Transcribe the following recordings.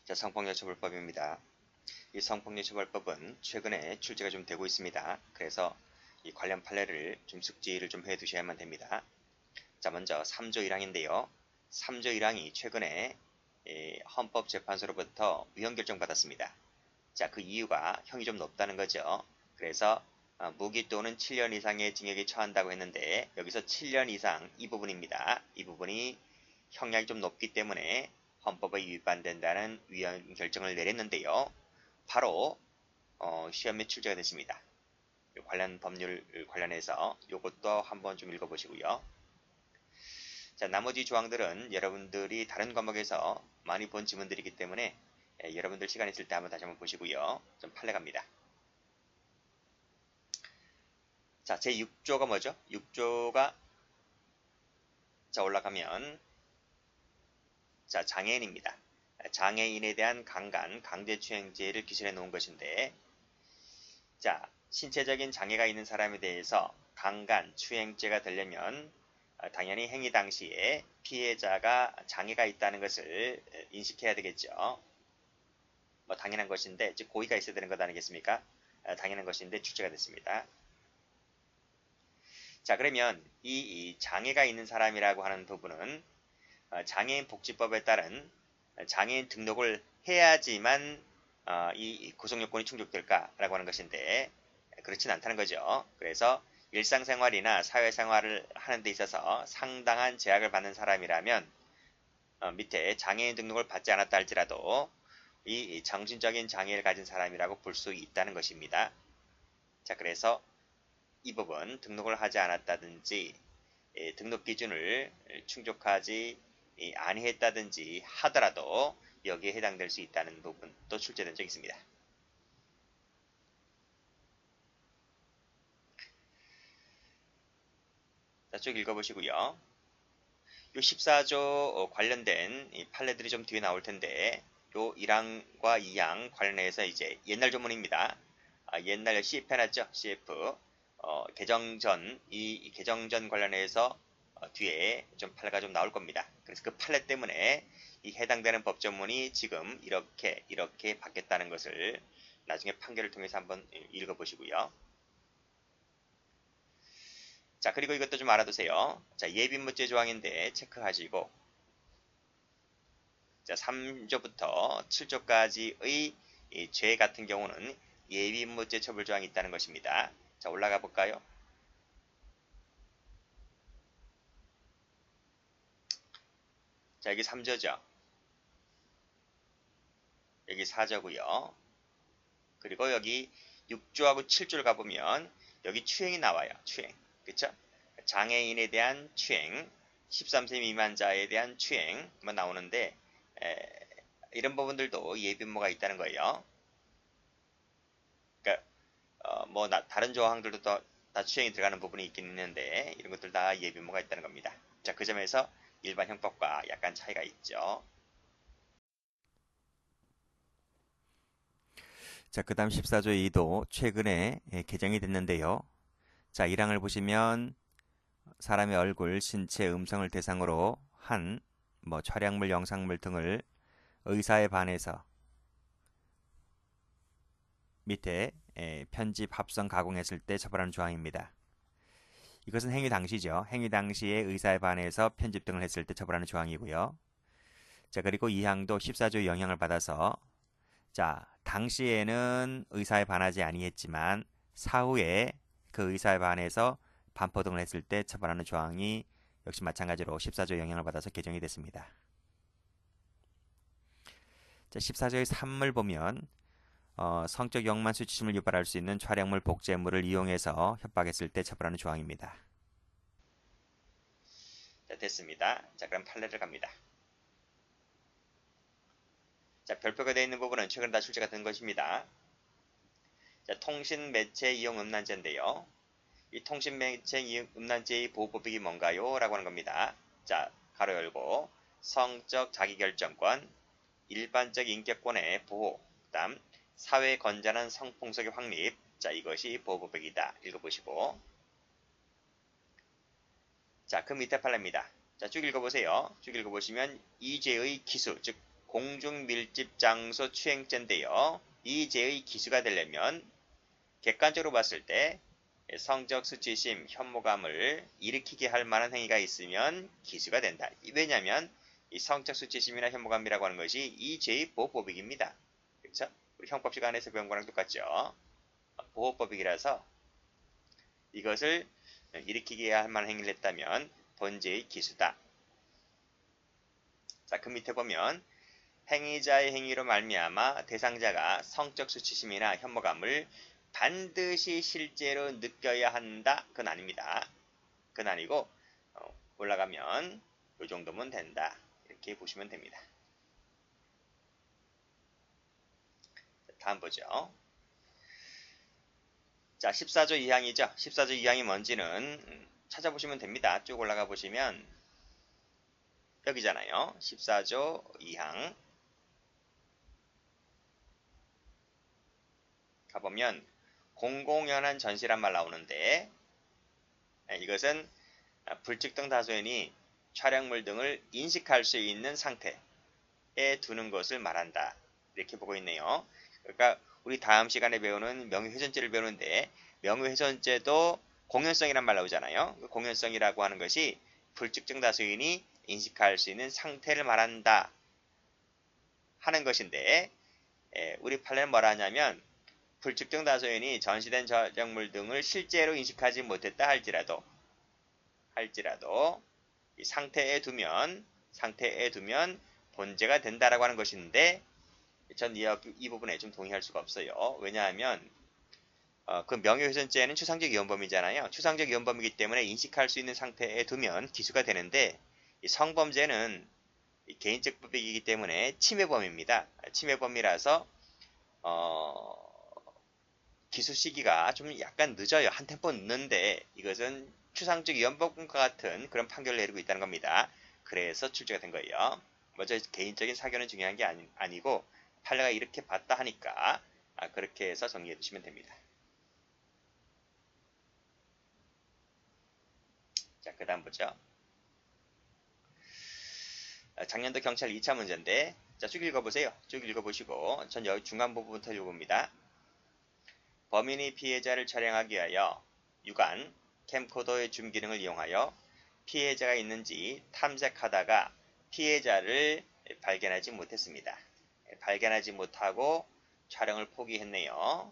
자, 성폭력처벌법입니다. 이 성폭력처벌법은 최근에 출제가 좀 되고 있습니다. 그래서 이 관련 판례를 좀 숙지를 좀 해 두셔야만 됩니다. 자, 먼저 3조 1항인데요. 3조 1항이 최근에 헌법재판소로부터 위헌 결정받았습니다. 자, 그 이유가 형이 좀 높다는 거죠. 그래서 무기 또는 7년 이상의 징역에 처한다고 했는데 여기서 7년 이상 이 부분입니다. 이 부분이 형량이 좀 높기 때문에 헌법에 위반된다는 위헌 결정을 내렸는데요. 바로 시험에 출제가 됐습니다. 관련 법률 관련해서 이것도 한번 좀 읽어보시고요. 자, 나머지 조항들은 여러분들이 다른 과목에서 많이 본 지문들이기 때문에 여러분들 시간 있을 때 한번 다시 한번 보시고요. 좀 판례 갑니다. 자, 제6조가 뭐죠? 6조가 자 올라가면 자 장애인입니다. 장애인에 대한 강간, 강제추행죄를 기술해 놓은 것인데 자 신체적인 장애가 있는 사람에 대해서 강간, 추행죄가 되려면 당연히 행위 당시에 피해자가 장애가 있다는 것을 인식해야 되겠죠. 뭐 당연한 것인데 즉 고의가 있어야 되는 것 아니겠습니까? 당연한 것인데 출제가 됐습니다. 자 그러면 이 장애가 있는 사람이라고 하는 부분은 장애인 복지법에 따른 장애인 등록을 해야지만 이 구속요건이 충족될까라고 하는 것인데 그렇진 않다는 거죠. 그래서 일상생활이나 사회생활을 하는 데 있어서 상당한 제약을 받는 사람이라면 밑에 장애인 등록을 받지 않았다 할지라도 이 정신적인 장애를 가진 사람이라고 볼 수 있다는 것입니다. 자 그래서 이 부분 등록을 하지 않았다든지 등록 기준을 충족하지 아니했다든지 하더라도 여기에 해당될 수 있다는 부분도 출제된 적이 있습니다. 자, 쭉 읽어보시고요. 요 14조 관련된 판례들이 좀 뒤에 나올 텐데 요 1항과 2항 관련해서 이제 옛날 조문입니다. 옛날 CF 해놨죠? CF 개정 전, 이 개정 전 관련해서 뒤에 좀 판례가 좀 나올 겁니다. 그래서 그 판례 때문에 이 해당되는 법조문이 지금 이렇게 바뀌었다는 것을 나중에 판결을 통해서 한번 읽어보시고요. 자, 그리고 이것도 좀 알아두세요. 자, 예비무죄 조항인데 체크하시고 자, 3조부터 7조까지의 죄 같은 경우는 예비무죄 처벌 조항이 있다는 것입니다. 자, 올라가 볼까요? 자, 여기 3조죠. 여기 4조고요. 그리고 여기 6조하고 7조를 가보면 여기 추행이 나와요. 추행. 그쵸? 장애인에 대한 추행, 13세 미만자에 대한 추행만 나오는데 이런 부분들도 예비무가 있다는 거예요. 그러니까 뭐 다른 조항들도 다 추행이 들어가는 부분이 있긴 있는데 이런 것들 다 예비무가 있다는 겁니다. 자, 그 점에서 일반 형법과 약간 차이가 있죠. 자, 그 다음 14조 2도 최근에 개정이 됐는데요. 자, 1항을 보시면 사람의 얼굴, 신체, 음성을 대상으로 한 뭐 촬영물, 영상물 등을 의사에 반해서 밑에 편집, 합성, 가공했을 때 처벌하는 조항입니다. 이것은 행위 당시죠. 행위 당시에 의사에 반해서 편집 등을 했을 때 처벌하는 조항이고요. 자, 그리고 2항도 14조의 영향을 받아서 자, 당시에는 의사에 반하지 아니했지만 사후에 그 의사에 반해서 반포 등을 했을 때 처벌하는 조항이 역시 마찬가지로 14조 영향을 받아서 개정이 됐습니다. 자, 14조의 3을 보면 성적 욕만 수치심을 유발할 수 있는 촬영물, 복제물을 이용해서 협박했을 때 처벌하는 조항입니다. 자, 됐습니다. 자, 그럼 판례를 갑니다. 자, 별표가 되어 있는 부분은 최근 다 출제가 된 것입니다. 자, 통신매체 이용 음란죄인데요. 이 통신매체 이용 음란죄의 보호법이 뭔가요? 라고 하는 겁니다. 자, 가로 열고 성적 자기결정권, 일반적 인격권의 보호, 그 다음 사회 건전한 성풍속의 확립. 자, 이것이 보호법이다. 읽어보시고 자, 그 밑에 판례입니다. 자, 쭉 읽어보세요. 쭉 읽어보시면 이 죄의 기수, 즉 공중 밀집 장소 추행죄인데요. 이 죄의 기수가 되려면 객관적으로 봤을 때 성적 수치심, 혐오감을 일으키게 할 만한 행위가 있으면 기수가 된다. 왜냐하면 이 성적 수치심이나 혐오감이라고 하는 것이 이 죄의 보호법익입니다. 그렇죠? 우리 형법 시간에서 배운 거랑 똑같죠. 보호법익이라서 이것을 일으키게 할 만한 행위를 했다면 본죄의 기수다. 자, 그 밑에 보면 행위자의 행위로 말미암아 대상자가 성적 수치심이나 혐오감을 반드시 실제로 느껴야 한다. 그건 아닙니다. 그건 아니고 올라가면 이 정도면 된다. 이렇게 보시면 됩니다. 다음 보죠. 자, 14조 2항이죠. 14조 2항이 뭔지는 찾아보시면 됩니다. 쭉 올라가 보시면 여기잖아요. 14조 2항 가보면 공공연한 전시란 말 나오는데 이것은 불특정 다수인이 촬영물 등을 인식할 수 있는 상태에 두는 것을 말한다. 이렇게 보고 있네요. 그러니까 우리 다음 시간에 배우는 명예훼손죄를 배우는데 명예훼손죄도 공연성이란 말 나오잖아요. 그 공연성이라고 하는 것이 불특정 다수인이 인식할 수 있는 상태를 말한다 하는 것인데 우리 판례는 뭐라 하냐면 불특정 다수인이 전시된 촬영물 등을 실제로 인식하지 못했다 할지라도 이 상태에 두면 본죄가 된다라고 하는 것인데 전 이 부분에 좀 동의할 수가 없어요. 왜냐하면 그 명예훼손죄는 추상적 위헌범이잖아요. 추상적 위헌범이기 때문에 인식할 수 있는 상태에 두면 기수가 되는데 이 성범죄는 개인적 법익이기 때문에 침해범입니다. 침해범이라서 기수 시기가 좀 약간 늦어요. 한 템포 늦는데 이것은 추상적 위헌범과 같은 그런 판결을 내리고 있다는 겁니다. 그래서 출제가 된 거예요. 먼저 개인적인 사견은 중요한 게 아니고 판례가 이렇게 봤다 하니까 그렇게 해서 정리해 두시면 됩니다. 자, 그 다음 보죠. 작년도 경찰 2차 문제인데 자, 쭉 읽어보세요. 쭉 읽어보시고 전 여기 중간 부분부터 읽어봅니다. 범인이 피해자를 촬영하기 위하여 유관, 캠코더의 줌 기능을 이용하여 피해자가 있는지 탐색하다가 피해자를 발견하지 못했습니다. 발견하지 못하고 촬영을 포기했네요.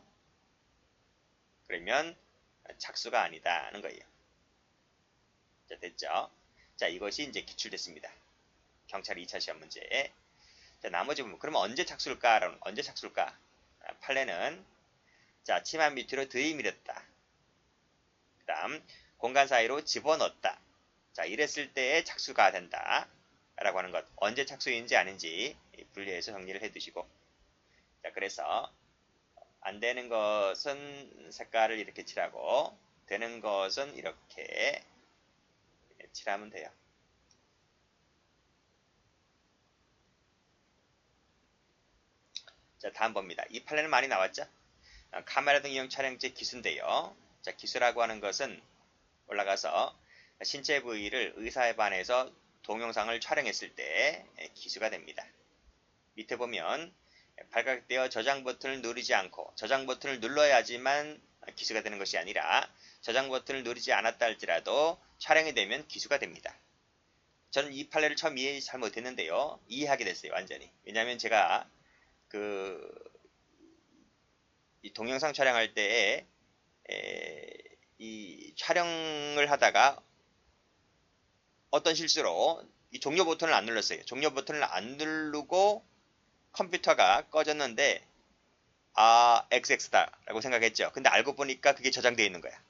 그러면 착수가 아니다는 거예요. 자, 됐죠? 자, 이것이 이제 기출됐습니다. 경찰 2차 시험 문제. 자, 나머지 부분. 그러면 언제 착수일까? 언제 착수일까? 판례는 자, 치마 밑으로 들이밀었다. 그 다음 공간 사이로 집어넣었다. 자, 이랬을 때에 착수가 된다. 라고 하는 것. 언제 착수인지 아닌지 분리해서 정리를 해두시고. 자, 그래서 안 되는 것은 색깔을 이렇게 칠하고 되는 것은 이렇게 칠하면 돼요. 자, 다음 봅니다. 이 판례는 많이 나왔죠? 카메라 등 이용 촬영죄 기수인데요. 자, 기수라고 하는 것은 올라가서 신체 부위를 의사에 반해서 동영상을 촬영했을 때 기수가 됩니다. 밑에 보면 발각되어 저장 버튼을 누르지 않고 저장 버튼을 눌러야지만 기수가 되는 것이 아니라 저장 버튼을 누르지 않았다 할지라도 촬영이 되면 기수가 됩니다. 저는 이 판례를 처음 이해 잘 못했는데요. 이해하게 됐어요. 완전히. 왜냐하면 제가 이 동영상 촬영할 때에 이 촬영을 하다가 어떤 실수로 이 종료 버튼을 안 눌렀어요. 종료 버튼을 안 누르고 컴퓨터가 꺼졌는데 XX다 라고 생각했죠. 근데 알고 보니까 그게 저장되어 있는 거야.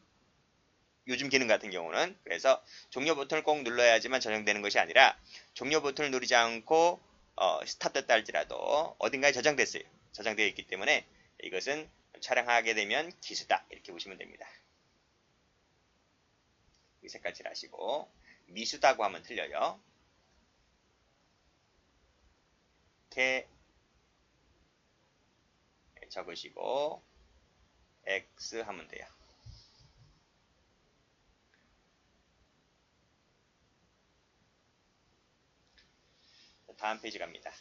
요즘 기능 같은 경우는. 그래서 종료 버튼을 꼭 눌러야지만 저장되는 것이 아니라 종료 버튼을 누르지 않고 스탑됐다 할지라도 어딘가에 저장됐어요. 저장되어 있기 때문에 이것은 촬영하게 되면 기수다. 이렇게 보시면 됩니다. 이 색깔 칠하시고 미수다고 하면 틀려요. 이렇게 적으시고 X 하면 돼요. 다음 페이지 갑니다.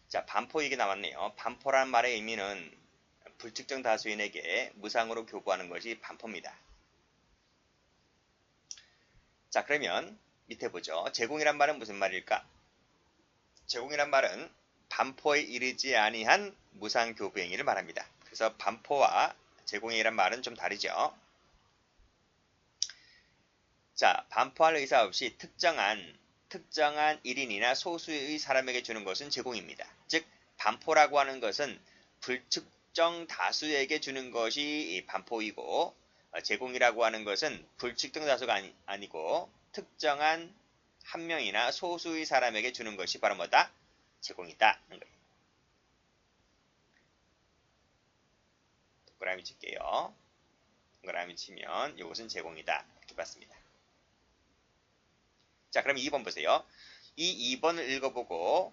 자, 반포 얘기 나왔네요. 반포란 말의 의미는 불특정 다수인에게 무상으로 교부하는 것이 반포입니다. 자, 그러면 밑에 보죠. 제공이란 말은 무슨 말일까? 제공이란 말은 반포에 이르지 아니한 무상 교부 행위를 말합니다. 그래서 반포와 제공이란 말은 좀 다르죠. 자, 반포할 의사 없이 특정한 1인이나 소수의 사람에게 주는 것은 제공입니다. 즉, 반포라고 하는 것은 불특정 다수에게 주는 것이 반포이고, 제공이라고 하는 것은 불특정 다수가 아니고 특정한 한 명이나 소수의 사람에게 주는 것이 바로 뭐다? 제공이다. 동그라미 칠게요. 동그라미 치면 이것은 제공이다. 이렇게 봤습니다. 자, 그럼 2번 보세요. 이 2번을 읽어보고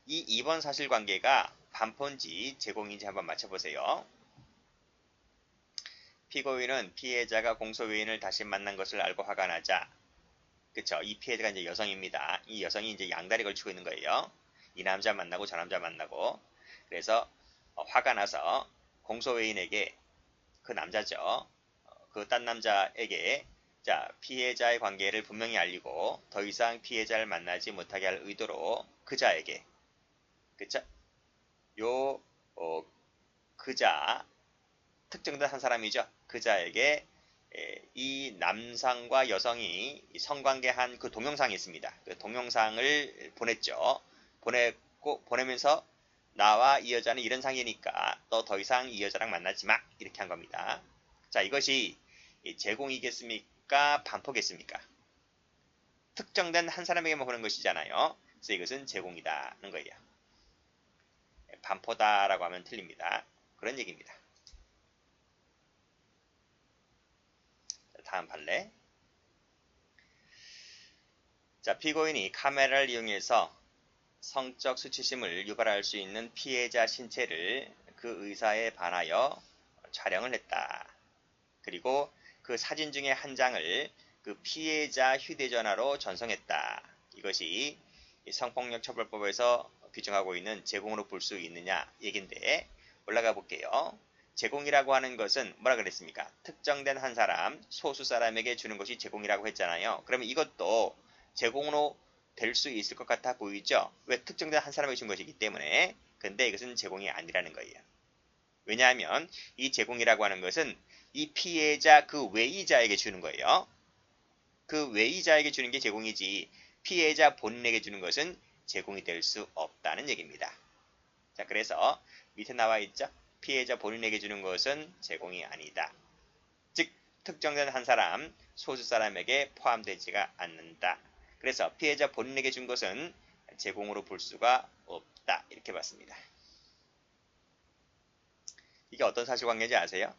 이 2번 사실관계가 반포인지 제공인지 한번 맞춰보세요. 피고인은 피해자가 공소유인을 다시 만난 것을 알고 화가 나자, 그쵸? 이 피해자가 이제 여성입니다. 이 여성이 이제 양다리 걸치고 있는 거예요. 이 남자 만나고 저 남자 만나고. 그래서 화가 나서 공소유인에게, 그 남자죠. 그 딴 남자에게, 자, 피해자의 관계를 분명히 알리고 더 이상 피해자를 만나지 못하게 할 의도로 그자에게, 그쵸? 요 그자, 특정된 한 사람이죠. 그자에게 이 남성과 여성이 성관계한 그 동영상이 있습니다. 그 동영상을 보냈죠. 보내면서 나와 이 여자는 이런 상이니까 너 더 이상 이 여자랑 만나지 마. 이렇게 한 겁니다. 자, 이것이 제공이겠습니까? 반포겠습니까? 특정된 한 사람에게만 보는 것이잖아요. 그래서 이것은 제공이다는 거예요. 반포다라고 하면 틀립니다. 그런 얘기입니다. 다음 판례. 자, 피고인이 카메라를 이용해서 성적 수치심을 유발할 수 있는 피해자 신체를 그 의사에 반하여 촬영을 했다. 그리고 그 사진 중에 한 장을 그 피해자 휴대전화로 전송했다. 이것이 성폭력 처벌법에서 규정하고 있는 제공으로 볼 수 있느냐 얘긴데, 올라가 볼게요. 제공이라고 하는 것은 뭐라 그랬습니까? 특정된 한 사람, 소수 사람에게 주는 것이 제공이라고 했잖아요. 그러면 이것도 제공으로 될 수 있을 것 같아 보이죠? 왜? 특정된 한 사람에게 준 것이기 때문에. 근데 이것은 제공이 아니라는 거예요. 왜냐하면 이 제공이라고 하는 것은 이 피해자 그 외의자에게 주는 거예요. 그 외의자에게 주는 게 제공이지 피해자 본인에게 주는 것은 제공이 될 수 없다는 얘기입니다. 자, 그래서 밑에 나와 있죠? 피해자 본인에게 주는 것은 제공이 아니다. 즉, 특정된 한 사람, 소수 사람에게 포함되지가 않는다. 그래서 피해자 본인에게 준 것은 제공으로 볼 수가 없다. 이렇게 봤습니다. 이게 어떤 사실관계인지 아세요?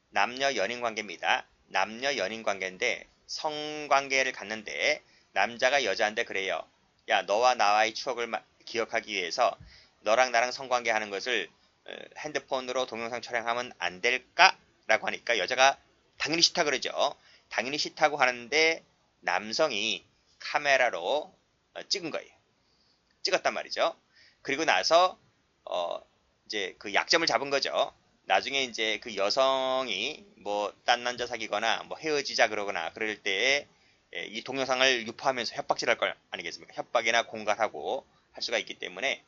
남녀 연인 관계입니다. 남녀 연인 관계인데 성관계를 갖는데 남자가 여자한테 그래요. 야, 너와 나와의 추억을 기억하기 위해서 너랑 나랑 성관계 하는 것을 핸드폰으로 동영상 촬영하면 안 될까? 라고 하니까 여자가 당연히 싫다 그러죠. 당연히 싫다고 하는데 남성이 카메라로 찍은 거예요. 찍었단 말이죠. 그리고 나서 이제 그 약점을 잡은 거죠. 나중에 이제 그 여성이 뭐 딴 남자 사귀거나 뭐 헤어지자 그러거나 그럴 때에 이 동영상을 유포하면서 협박질할 걸 아니겠습니까? 협박이나 공갈하고 할 수가 있기 때문에,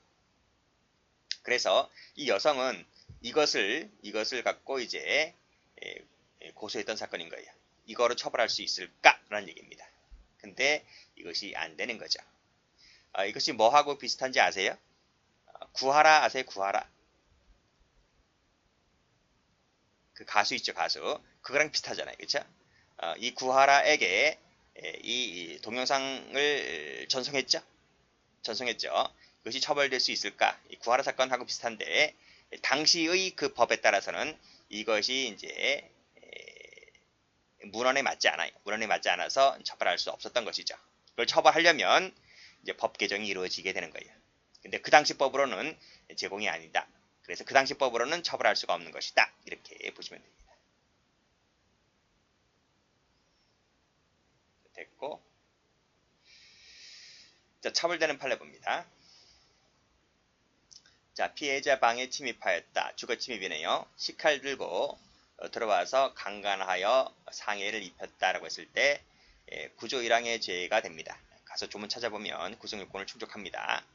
그래서 이 여성은 이것을 갖고 이제 고소했던 사건인 거예요. 이거로 처벌할 수 있을까라는 얘기입니다. 근데 이것이 안 되는 거죠. 이것이 뭐하고 비슷한지 아세요? 구하라 아세요? 구하라. 그 가수 있죠, 가수. 그거랑 비슷하잖아요. 그쵸? 이 구하라에게 이 동영상을 전송했죠? 전송했죠. 그것이 처벌될 수 있을까? 이 구하라 사건하고 비슷한데, 당시의 그 법에 따라서는 이것이 이제 문헌에 맞지 않아요. 문헌에 맞지 않아서 처벌할 수 없었던 것이죠. 그걸 처벌하려면 이제 법 개정이 이루어지게 되는 거예요. 근데 그 당시 법으로는 제공이 아니다. 그래서 그 당시 법으로는 처벌할 수가 없는 것이다. 이렇게 보시면 됩니다. 됐고, 자, 처벌되는 판례 봅니다. 자, 피해자 방에 침입하였다. 주거 침입이네요. 식칼 들고 들어와서 강간하여 상해를 입혔다라고 했을 때 구조 1항의 죄가 됩니다. 가서 조문 찾아보면 구성요건을 충족합니다.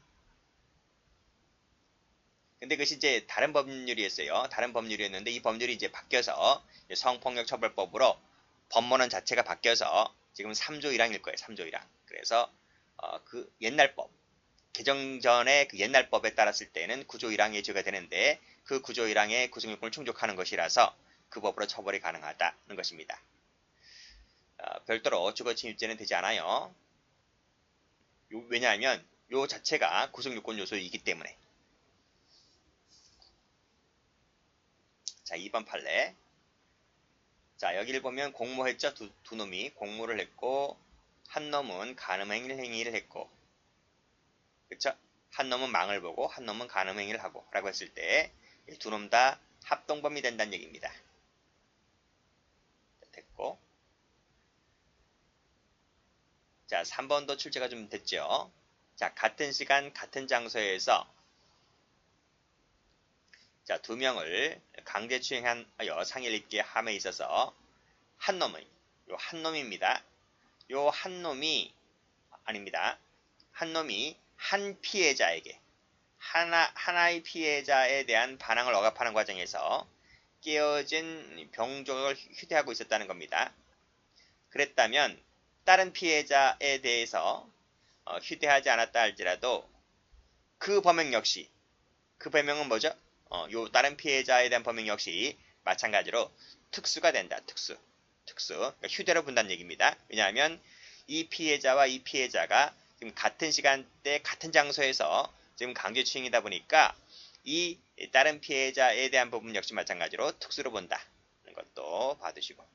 근데 그것이 이제 다른 법률이었어요. 다른 법률이었는데 이 법률이 이제 바뀌어서 성폭력처벌법으로 법문원 자체가 바뀌어서 지금 3조 1항일 거예요. 3조 1항. 그래서 그 옛날 법 개정 전에 그 옛날 법에 따랐을 때는 9조 1항의 죄가 되는데 그 9조 1항의 구성요건을 충족하는 것이라서 그 법으로 처벌이 가능하다는 것입니다. 별도로 주거침입죄는 되지 않아요. 왜냐하면 요 자체가 구성요건 요소이기 때문에. 자, 2번 판례. 자, 여기를 보면 공모했죠. 두 놈이 공모를 했고 한 놈은 간음행위를 했고, 그쵸? 한 놈은 망을 보고 한 놈은 간음행위를 하고 라고 했을 때 두 놈 다 합동범이 된다는 얘기입니다. 됐고, 자, 3번도 출제가 좀 됐죠. 자, 같은 시간 같은 장소에서 자, 두 명을 강제추행하여 상해를 입게 함에 있어서 한 놈은 요 한 놈입니다. 요 한 놈이 아닙니다. 한 놈이 한 피해자에게 하나의 피해자에 대한 반항을 억압하는 과정에서 깨어진 병족을 휴대하고 있었다는 겁니다. 그랬다면 다른 피해자에 대해서 휴대하지 않았다 할지라도 그 범행 역시 그 범행은 뭐죠? 요 다른 피해자에 대한 범행 역시 마찬가지로 특수가 된다. 특수. 그러니까 휴대로 본다는 얘기입니다. 왜냐하면 이 피해자와 이 피해자가 지금 같은 시간대 같은 장소에서 지금 강제추행이다 보니까 이 다른 피해자에 대한 부분 역시 마찬가지로 특수로 본다는 것도 봐두시고.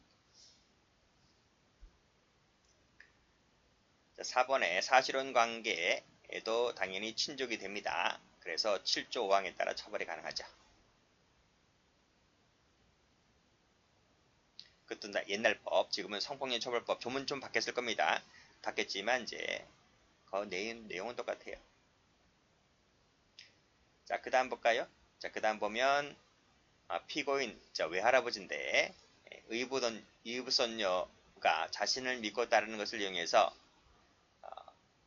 자, 4번에 사실혼 관계에도 당연히 친족이 됩니다. 그래서 7조 5항에 따라 처벌이 가능하죠. 그것도 옛날 법, 지금은 성폭력 처벌법, 조문 좀 바뀌었을 겁니다. 바뀌었지만 이제 내용은 똑같아요. 자, 그 다음 볼까요? 자, 그 다음 보면 피고인, 외할아버지인데 의붓손녀가 자신을 믿고 따르는 것을 이용해서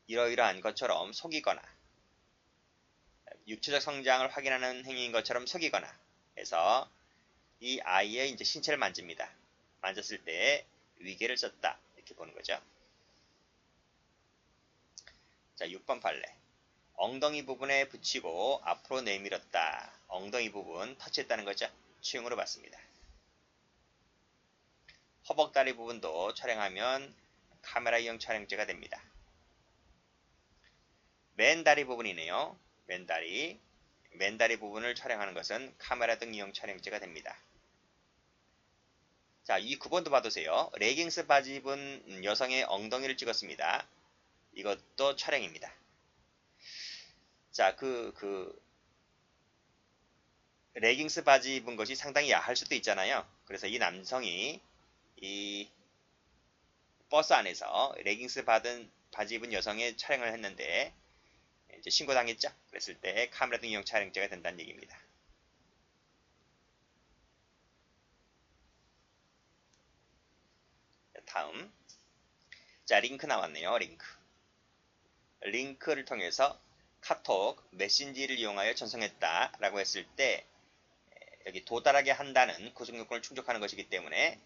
이러이러한 것처럼 속이거나 육체적 성장을 확인하는 행위인 것처럼 속이거나 해서 이 아이의 이제 신체를 만집니다. 만졌을 때 위계를 썼다. 이렇게 보는 거죠. 자, 6번 판례. 엉덩이 부분에 붙이고 앞으로 내밀었다. 엉덩이 부분 터치했다는 거죠. 추행으로 봤습니다. 허벅다리 부분도 촬영하면 카메라 이용 촬영죄가 됩니다. 맨다리 부분이네요. 맨다리 부분을 촬영하는 것은 카메라 등 이용 촬영죄가 됩니다. 자, 이 9번도 봐두세요. 레깅스 바지 입은 여성의 엉덩이를 찍었습니다. 이것도 촬영입니다. 자, 레깅스 바지 입은 것이 상당히 야할 수도 있잖아요. 그래서 이 남성이 이 버스 안에서 레깅스 바지 입은 여성의 촬영을 했는데 이제 신고당했죠. 그랬을 때 카메라 등 이용 촬영죄가 된다는 얘기입니다. 다음, 자, 링크 나왔네요. 링크를 통해서 카톡, 메신지를 이용하여 전송했다 라고 했을 때 여기 도달하게 한다는 구성요건을 충족하는 것이기 때문에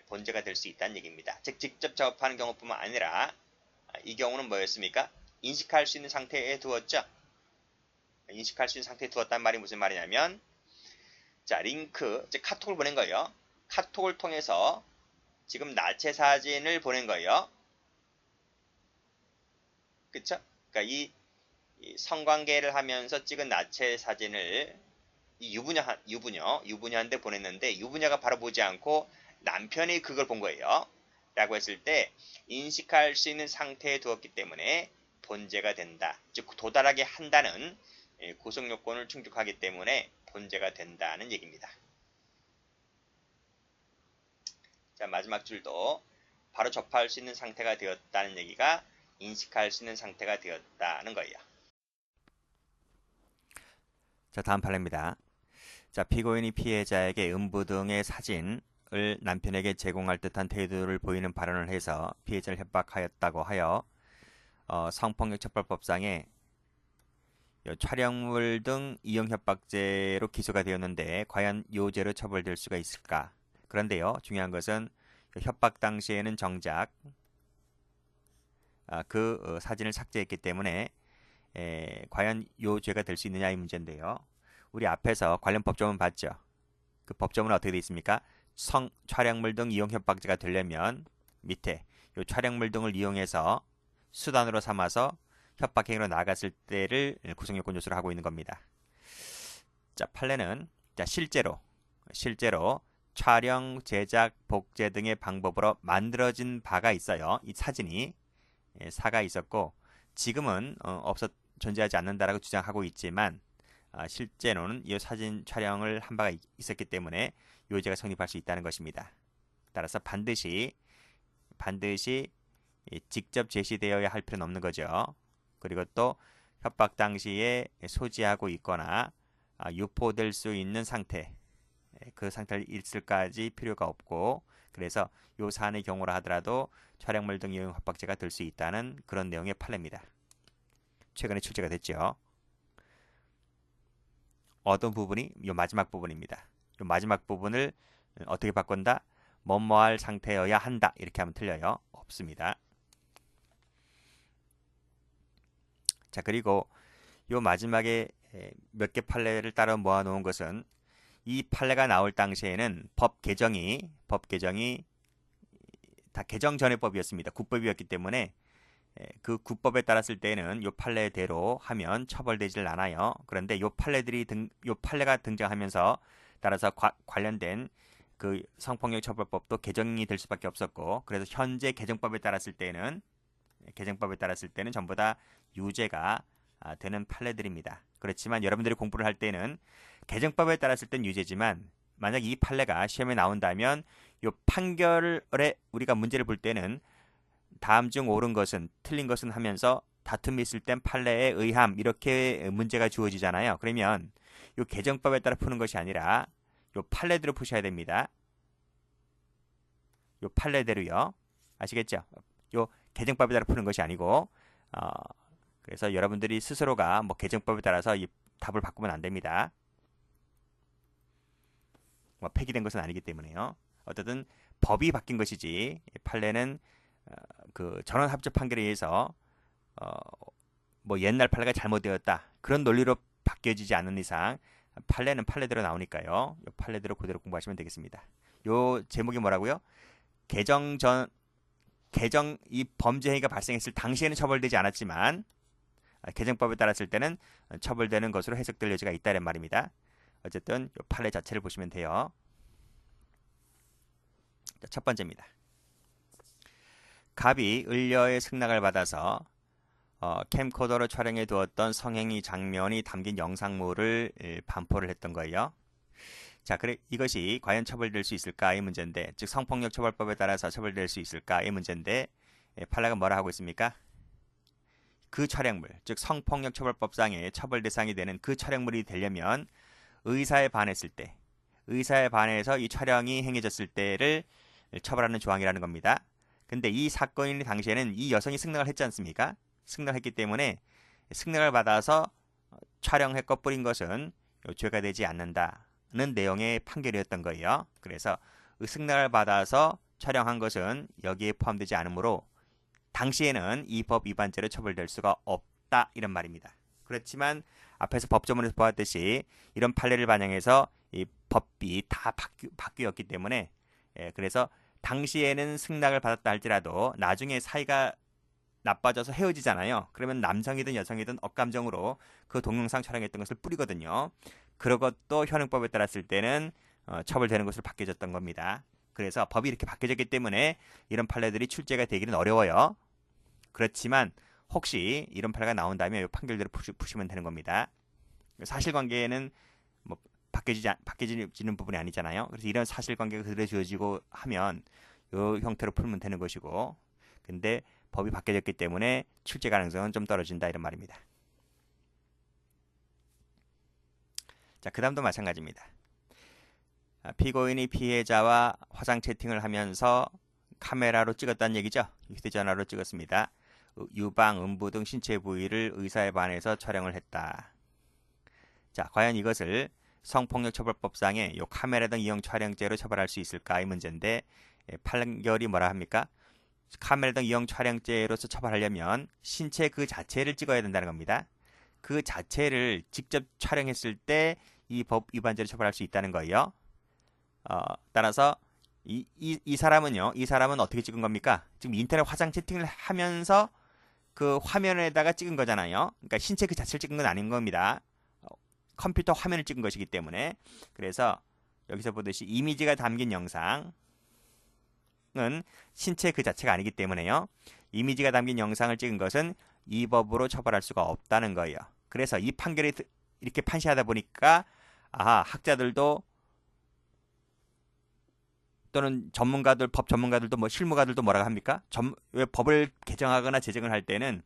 본죄가 될 수 있다는 얘기입니다. 즉 직접 작업하는 경우뿐만 아니라 이 경우는 뭐였습니까? 인식할 수 있는 상태에 두었죠. 인식할 수 있는 상태에 두었단 말이 무슨 말이냐면, 자, 링크, 즉 카톡을 보낸 거예요. 카톡을 통해서 지금 나체 사진을 보낸 거예요. 그쵸? 그러니까 이 성관계를 하면서 찍은 나체 사진을 이 유부녀한테 보냈는데 유부녀가 바로 보지 않고 남편이 그걸 본 거예요. 라고 했을 때 인식할 수 있는 상태에 두었기 때문에 본죄가 된다. 즉 도달하게 한다는 구성요건을 충족하기 때문에 본죄가 된다는 얘기입니다. 자, 마지막 줄도 바로 접할 수 있는 상태가 되었다는 얘기가 인식할 수 있는 상태가 되었다는 거예요. 자, 다음 판례입니다. 자, 피고인이 피해자에게 음부 등의 사진을 남편에게 제공할 듯한 태도를 보이는 발언을 해서 피해자를 협박하였다고 하여 성폭력 처벌법상에 촬영물 등 이용 협박죄로 기소가 되었는데 과연 이 죄로 처벌될 수가 있을까? 그런데요, 중요한 것은 협박 당시에는 정작 그 사진을 삭제했기 때문에 과연 이 죄가 될 수 있느냐 이 문제인데요. 우리 앞에서 관련 법조문 봤죠? 그 법조문은 어떻게 되어 있습니까? 촬영물 등 이용 협박죄가 되려면 밑에 이 촬영물 등을 이용해서 수단으로 삼아서 협박행위로 나갔을 때를 구성요건 요소로 하고 있는 겁니다. 자, 판례는 실제로 촬영, 제작, 복제 등의 방법으로 만들어진 바가 있어요. 이 사진이 사가 있었고 지금은 존재하지 않는다라고 주장하고 있지만 실제로는 이 사진 촬영을 한 바가 있었기 때문에 요죄가 성립할 수 있다는 것입니다. 따라서 반드시 직접 제시되어야 할 필요는 없는 거죠. 그리고 또 협박 당시에 소지하고 있거나 유포될 수 있는 상태, 그 상태를 있을까지 필요가 없고, 그래서 요 사안의 경우라 하더라도 촬영물 등 이용 협박죄가 될 수 있다는 그런 내용의 판례입니다. 최근에 출제가 됐죠. 어떤 부분이 요 마지막 부분입니다. 요 마지막 부분을 어떻게 바꾼다? 뭐뭐할 상태여야 한다. 이렇게 하면 틀려요. 없습니다. 자, 그리고 요 마지막에 몇 개 판례를 따라 모아놓은 것은 이 판례가 나올 당시에는 법 개정이 다 개정 전의 법이었습니다. 국법이었기 때문에 그 국법에 따랐을 때는 요 판례대로 하면 처벌되질 않아요. 그런데 요 판례가 등장하면서 따라서 관련된 그 성폭력 처벌법도 개정이 될 수밖에 없었고, 그래서 현재 개정법에 따랐을 때는 전부 다 유죄가 되는 판례들입니다. 그렇지만 여러분들이 공부를 할 때는 개정법에 따랐을 땐 유죄지만 만약 이 판례가 시험에 나온다면 이 판결에 우리가 문제를 볼 때는 다음 중 옳은 것은 틀린 것은 하면서 다툼이 있을 땐 판례에 의함 이렇게 문제가 주어지잖아요. 그러면 이 개정법에 따라 푸는 것이 아니라 이 판례대로 푸셔야 됩니다. 이 판례대로요. 아시겠죠? 이 개정법에 따라 푸는 것이 아니고 그래서 여러분들이 스스로가 뭐 개정법에 따라서 이 답을 바꾸면 안 됩니다. 뭐 폐기된 것은 아니기 때문에요. 어쨌든 법이 바뀐 것이지 판례는 그 전원합작 판결에 의해서 뭐 옛날 판례가 잘못되었다 그런 논리로 바뀌어지지 않는 이상 판례는 판례대로 나오니까요. 이 판례대로 그대로 공부하시면 되겠습니다. 요 제목이 뭐라고요? 이 범죄 행위가 발생했을 당시에는 처벌되지 않았지만 개정법에 따랐을 때는 처벌되는 것으로 해석될 여지가 있다는 말입니다. 어쨌든 이 판례 자체를 보시면 돼요. 자, 첫 번째입니다. 갑이 을려의 승낙을 받아서 캠코더로 촬영해 두었던 성행위 장면이 담긴 영상물을 반포를 했던 거예요. 자, 그래 이것이 과연 처벌될 수 있을까의 문제인데, 즉 성폭력 처벌법에 따라서 처벌될 수 있을까의 문제인데, 판례가 뭐라 하고 있습니까? 그 촬영물, 즉 성폭력 처벌법상의 처벌 대상이 되는 그 촬영물이 되려면 의사에 반해서 이 촬영이 행해졌을 때를 처벌하는 조항이라는 겁니다. 근데 이 사건이 당시에는 이 여성이 승낙을 했지 않습니까? 승낙을 했기 때문에 승낙을 받아서 촬영했고 뿌린 것은 죄가 되지 않는다는 내용의 판결이었던 거예요. 그래서 승낙을 받아서 촬영한 것은 여기에 포함되지 않으므로 당시에는 이 법 위반죄로 처벌될 수가 없다 이런 말입니다. 그렇지만 앞에서 법조문에서 보았듯이 이런 판례를 반영해서 이 법이 다 바뀌었기 때문에 그래서 당시에는 승낙을 받았다 할지라도 나중에 사이가 나빠져서 헤어지잖아요. 그러면 남성이든 여성이든 억감정으로 그 동영상 촬영했던 것을 뿌리거든요. 그런 것도 현행법에 따랐을 때는 처벌되는 것으로 바뀌어졌던 겁니다. 그래서 법이 이렇게 바뀌어졌기 때문에 이런 판례들이 출제가 되기는 어려워요. 그렇지만 혹시 이런 판례가 나온다면 이 판결대로 푸시면 되는 겁니다. 사실관계는 뭐 바뀌어지는 부분이 아니잖아요. 그래서 이런 사실관계가 그대로 주어지고 하면 이 형태로 풀면 되는 것이고, 근데 법이 바뀌어졌기 때문에 출제 가능성은 좀 떨어진다 이런 말입니다. 자, 그 다음도 마찬가지입니다. 피고인이 피해자와 화상 채팅을 하면서 카메라로 찍었다는 얘기죠. 휴대전화로 찍었습니다. 유방, 음부 등 신체 부위를 의사에 반해서 촬영을 했다. 자, 과연 이것을 성폭력처벌법상의 요 카메라 등 이용 촬영죄로 처벌할 수 있을까 이 문제인데, 판결이 뭐라 합니까? 카메라 등 이용 촬영죄로서 처벌하려면 신체 그 자체를 찍어야 된다는 겁니다. 그 자체를 직접 촬영했을 때 이 법 위반죄로 처벌할 수 있다는 거예요. 따라서 이 사람은요, 이 사람은 어떻게 찍은 겁니까? 지금 인터넷 화상 채팅을 하면서 그 화면에다가 찍은 거잖아요. 그러니까 신체 그 자체를 찍은 건 아닌 겁니다. 컴퓨터 화면을 찍은 것이기 때문에. 그래서 여기서 보듯이 이미지가 담긴 영상은 신체 그 자체가 아니기 때문에요. 이미지가 담긴 영상을 찍은 것은 이 법으로 처벌할 수가 없다는 거예요. 그래서 이 판결이 이렇게 판시하다 보니까 학자들도 또는 전문가들, 법 전문가들도 뭐 실무가들도 뭐라고 합니까? 왜 법을 개정하거나 제정을 할 때는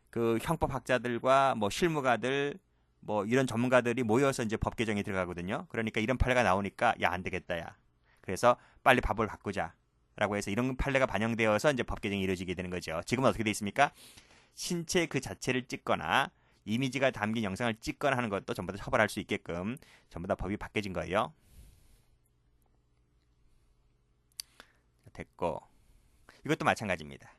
그 형법학자들과 뭐 실무가들 뭐 이런 전문가들이 모여서 이제 법 개정에 들어가거든요. 그러니까 이런 판례가 나오니까 야, 안 되겠다, 야. 그래서 빨리 법을 바꾸자. 라고 해서 이런 판례가 반영되어서 이제 법 개정이 이루어지게 되는 거죠. 지금은 어떻게 돼 있습니까? 신체 그 자체를 찍거나 이미지가 담긴 영상을 찍거나 하는 것도 전부 다 처벌할 수 있게끔 전부 다 법이 바뀌어진 거예요. 됐고, 이것도 마찬가지입니다.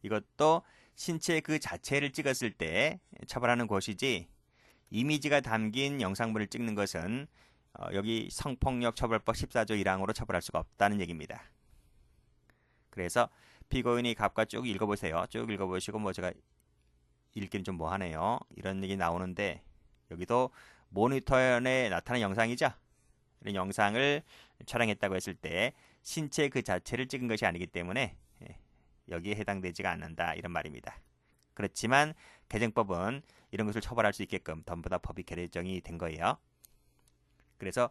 이것도 신체 그 자체를 찍었을 때 처벌하는 것이지, 이미지가 담긴 영상물을 찍는 것은 여기 성폭력처벌법 14조 1항으로 처벌할 수가 없다는 얘기입니다. 그래서 피고인이 갑과 쭉 읽어보세요. 쭉 읽어보시고, 뭐 제가 읽기는 좀 뭐하네요. 이런 얘기 나오는데, 여기도 모니터에 나타난 영상이죠. 이런 영상을 촬영했다고 했을 때 신체 그 자체를 찍은 것이 아니기 때문에 여기에 해당되지가 않는다, 이런 말입니다. 그렇지만 개정법은 이런 것을 처벌할 수 있게끔 전부 다 법이 개정이 된 거예요. 그래서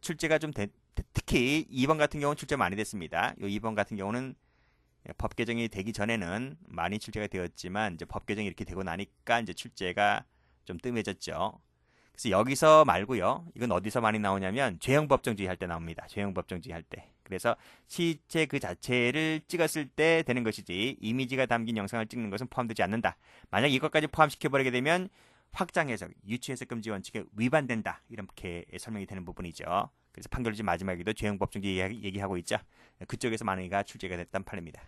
출제가 좀 특히 2번 같은 경우는 출제 많이 됐습니다. 이 2번 같은 경우는 법 개정이 되기 전에는 많이 출제가 되었지만 이제 법 개정이 이렇게 되고 나니까 이제 출제가 좀 뜸해졌죠. 그래서 여기서 말고요. 이건 어디서 많이 나오냐면 죄형법정주의 할 때 나옵니다. 죄형법정주의 할 때. 그래서 시체 그 자체를 찍었을 때 되는 것이지 이미지가 담긴 영상을 찍는 것은 포함되지 않는다. 만약 이것까지 포함시켜버리게 되면 확장해석, 유추해석 금지 원칙에 위반된다. 이렇게 설명이 되는 부분이죠. 그래서 판결지 마지막에도 죄형법정주의 얘기하고 있죠. 그쪽에서 많이가 출제가 됐단 판례입니다.